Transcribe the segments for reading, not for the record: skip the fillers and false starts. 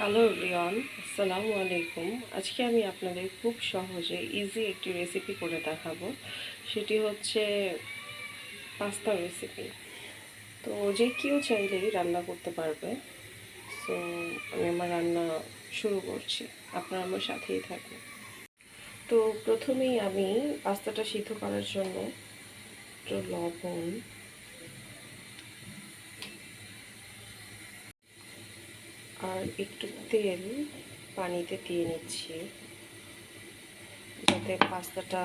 Hello everyone, আসসালামু আলাইকুম। আজকে আমি আপনাদের খুব সহজে ইজি একটি রেসিপি করে দেখাবো। সেটি হচ্ছে পাস্তা রেসিপি। তো যে কেউ চাইলেই রান্না করতে পারবে। সো আমি আমার রান্না শুরু করছি, আপনারা আমার সাথেই থাকবেন। তো প্রথমেই আমি পাস্তাটা সিদ্ধ করার জন্য একটু লবণ আর একটু তেল পানিতে দিয়ে নিচ্ছি, যাতে পাস্তাটা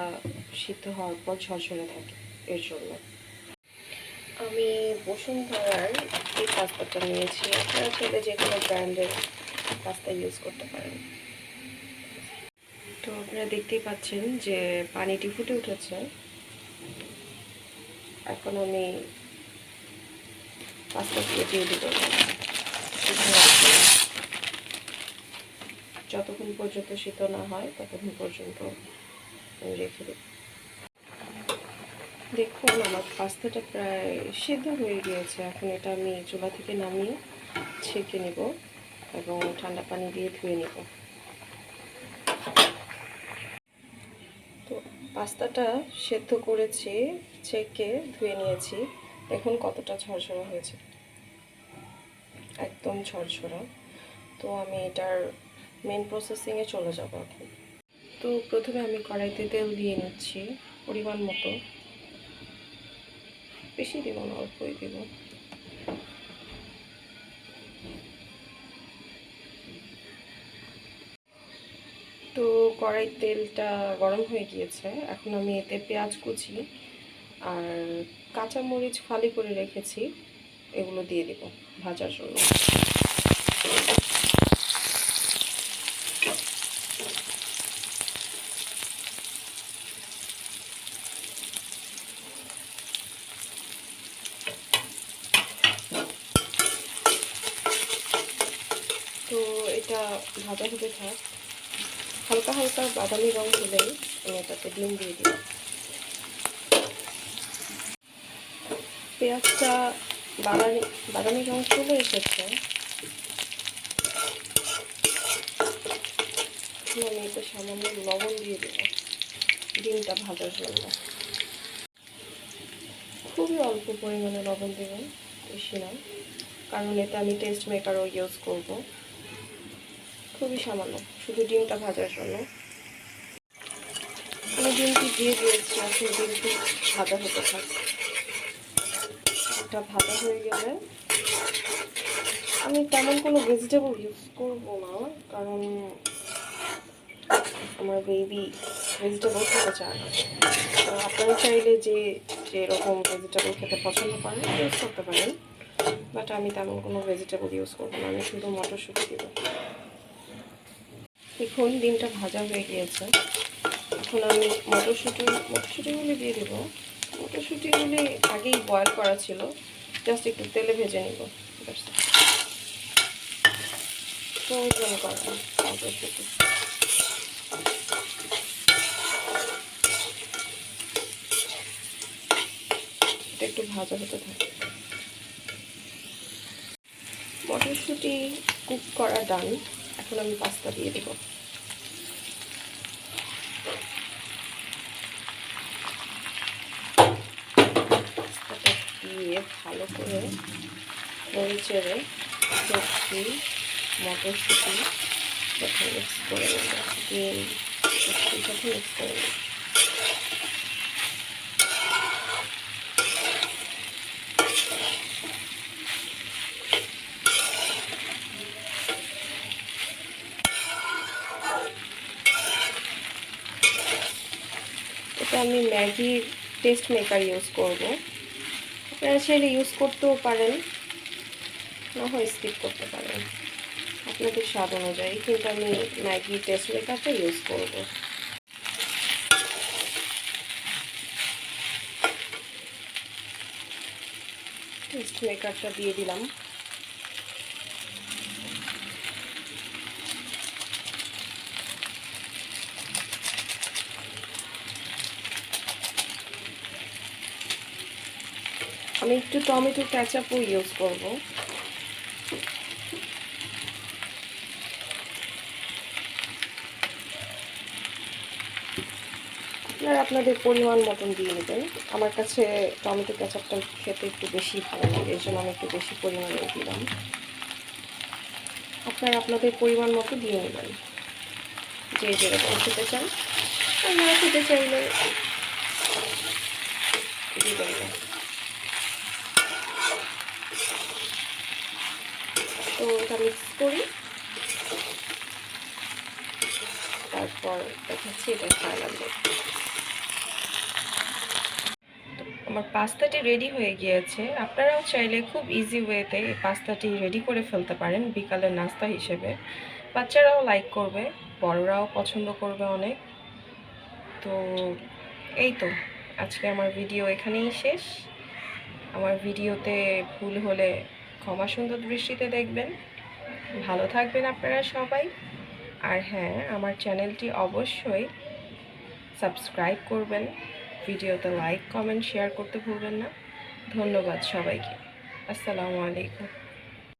সিদ্ধ হওয়ার পর ঝরঝরে থাকে। এর জন্য আমি বসুন্ধরার এই পাস্তাটা নিয়েছি। আপনারা চাইলে যে কোনো ব্র্যান্ডের পাস্তা ইউজ করতে পারেন। তো আপনারা দেখতেই পাচ্ছেন যে পানিটি ফুটে উঠেছে। এখন আমি পাস্তাগুলো দিয়ে দিব। যতক্ষণ পর্যন্ত সিদ্ধ না হয় ততক্ষণ পর্যন্ত আমি রেখে দেব। দেখুন, আমার পাস্তাটা প্রায় সিদ্ধ হয়ে গিয়েছে। এখন এটা আমি চুলা থেকে নামিয়ে ছেঁকে নেব এবং ঠান্ডা পানি দিয়ে ধুয়ে নেব। তো পাস্তাটা সেদ্ধ করেছি, ছেঁকে ধুয়ে নিয়েছি। দেখুন কতটা ঝরঝরা হয়েছে, একদম ঝরঝরা। তো আমি এটার মেন প্রসেসিংয়ে চলে যাব এখন। তো প্রথমে আমি কড়াইতে তেল দিয়ে নিচ্ছি পরিমাণ মতো, বেশি দেব না, অল্পই দেব। তো কড়াই তেলটা গরম হয়ে গিয়েছে। এখন আমি এতে পেঁয়াজ কুচি আর কাঁচামরিচ ফালি করে রেখেছি, এগুলো দিয়ে দেব ভাজার জন্য। তো এটা ভাজা হতে থাক, হালকা হালকা বাদামি রং হলেই আমি এটাতে ডিম দিয়ে দিই। পেঁয়াজটা বাদামি রং চলে এসেছে। আমি এতে সামান্য লবণ দিয়ে দেবো ডিমটা ভাজার জন্য। খুবই অল্প পরিমাণে লবণ দেবেন, বেশি না, কারণ এতে আমি টেস্ট মেকারও ইউজ করব। খুবই সামান্য, শুধু ডিমটা ভাজার জন্য। আমি ডিমটি দিয়ে দিয়েছি, এখন ডিমটি ভাজা হতে থাকবে। এটা ভাজা হয়ে গেলে আমি তেমন কোনো ভেজিটেবল ইউজ করবো না, কারণ আমার বেবি ভেজিটেবল খেতে চায় না। তো আপনারা চাইলে যে যেরকম ভেজিটেবল খেতে পছন্দ করেন ইউজ করতে পারেন, বাট আমি তেমন কোনো ভেজিটেবল ইউজ করবো না, আমি শুধু মটরশুঁটি দেব। দেখুন ডিমটা ভাজা হয়ে গিয়েছে। এখন আমি মটরশুঁটিগুলি দিয়ে দেবো। মটরশুঁটিগুলি আগেই বয়েল করা ছিল, জাস্ট একটু তেলে ভেজে নিব। ফ্রোজেন করা মটরশুঁটি। এটা একটু ভাজা হতে থাকে। মটরশুঁটি কুক করা ডান। এখন আমি পাস্তা দিয়ে দেব। পাস্তাটা দিয়ে ভালো করে নেড়ে চেড়ে সবজি মটরশুঁটি সাথে মিক্স করে নেব, ডিম সবজির সাথে মিক্স করে নেব। এটা আমি ম্যাগির টেস্ট মেকার ইউজ করব। আপনারা চাইলে ইউজ করতেও পারেন, না হয় স্কিপ করতে পারেন আপনাদের স্বাদ অনুযায়ী, কিন্তু আমি ম্যাগি টেস্ট মেকারটা ইউজ করব। টেস্ট মেকারটা দিয়ে দিলাম। আমি একটু টমেটো কেচাপও ইউজ করব। আপনারা আপনাদের পরিমাণ মতন দিয়ে নেবেন। আমার কাছে টমেটো কেচাপটা খেতে একটু বেশি ভালো লাগে, এই জন্য আমি একটু বেশি পরিমাণে দিলাম। আপনারা আপনাদের পরিমাণ মতো দিয়ে নেবেন, যে যেরকম খেতে চান। আর না খেতে চাইলে দিবেন না। তো এটা মিক্স করি, তারপর দেখাচ্ছি এটা খাওয়া লাগবে। আমার পাস্তাটি রেডি হয়ে গিয়েছে। আপনারাও চাইলে খুব ইজি ওয়েতে এই পাস্তাটি রেডি করে ফেলতে পারেন বিকালের নাস্তা হিসেবে। বাচ্চারাও লাইক করবে, বড়রাও পছন্দ করবে অনেক। তো এই তো, আজকে আমার ভিডিও এখানেই শেষ। আমার ভিডিওতে ভুল হলে ক্ষমা সুন্দর দৃষ্টিতে দেখবেন। ভালো থাকবেন আপনারা সবাই। আর হ্যাঁ, আমার চ্যানেলটি অবশ্যই সাবস্ক্রাইব করবেন, ভিডিওতে লাইক কমেন্ট শেয়ার করতে ভুলবেন না। ধন্যবাদ সবাইকে। আসসালামু আলাইকুম।